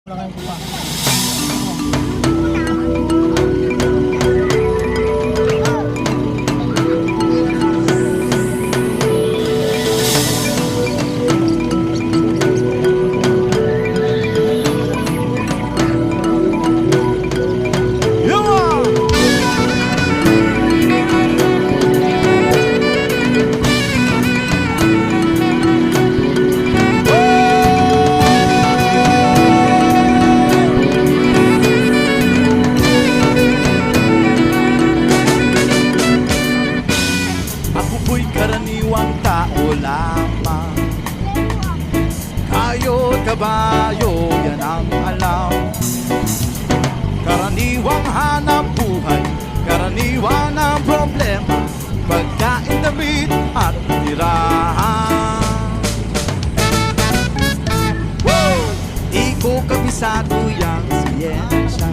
Wala kayong kuha. Karaniwang tao lamang, kayo't kabayo, yan ang alam. Karaniwang hanap buhay, karaniwang ang problema, pagkain, damit at tirahan. Di ko kabisado yang siyensya,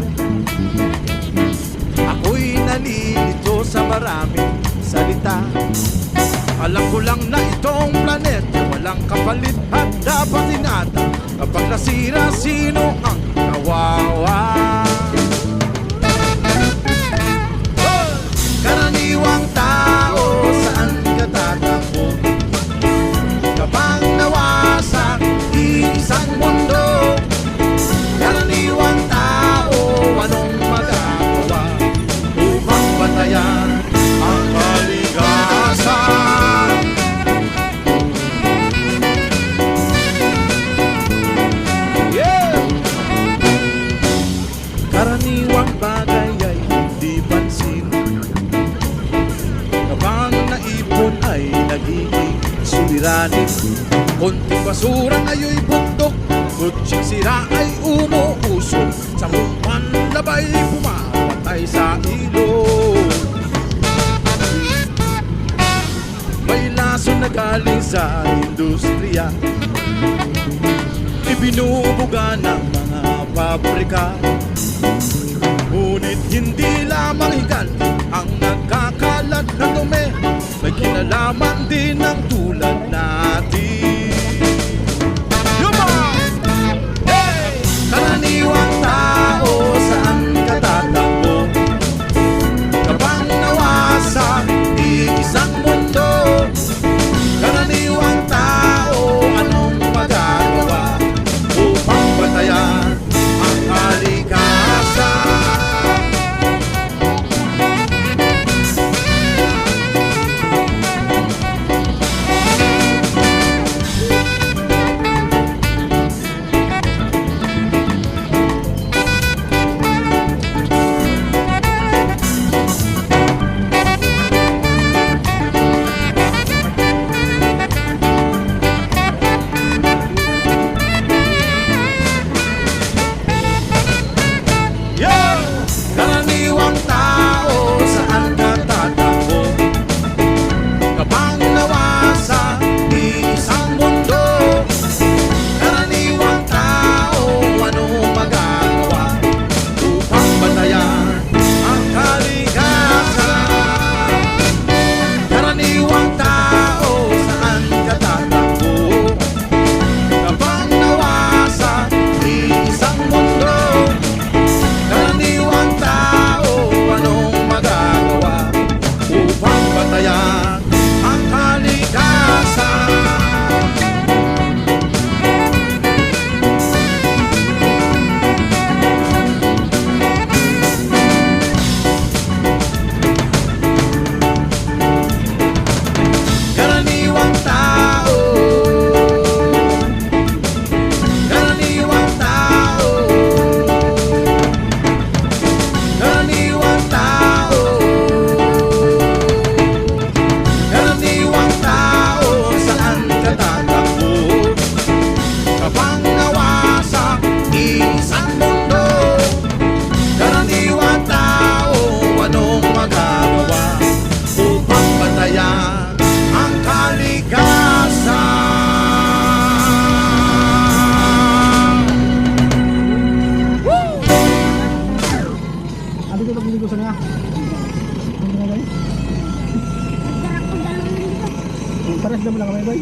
ako'y nalilito sa maraming salita. Alam ko lang na itong planeta walang kapalit at dapat ingatan. Kapag nasira, sino ang kawawa? Karaniwang tao, saan ka tatakbo? Kapag nawasak isang mundo, karaniwang tao, anong magagawa upang batayan ang kaligasan? Karaniwang bagay ay hindi pansin, kapag naipon ay nagiging suliranin. Konting basura ayo'y bundok, kutsing sira ay umuusok, sa labay pumapatay sa ilog. May lason na galing sa industriya, ibinubuga ng mga pabrika. Ngunit hindi lamang higanti ang nagkakalat ng dumi, may kinalaman din ang tulad natin. Hey! Karaniwang tao, saan ka tatakbo? Kapag nawasak isang mundo, karaniwang tao, anong magagawa upang batayan ang kalikasan? Karaniwang tao, saan ka tatakbo? Kapag nawasak isang mundo, karaniwang tao, ano magagawa upang batayan ang kalikasan? Karaniwang tao, saan ka tatakbo? Kapag nawasak isang mundo, karaniwang tao, anong magagawa upang batayan ang kalikasan? Karaniwang tao, karaniwang tao, karaniwang tao, karaniwang tao, saan ka tatakbo? Kapag nawasak isang mundo, karaniwang tao, anong magagawa upang batayan ang kalikasan? Ano ko nagligo sa nga? Ano nga ba? Pares na mo lang kami, boy.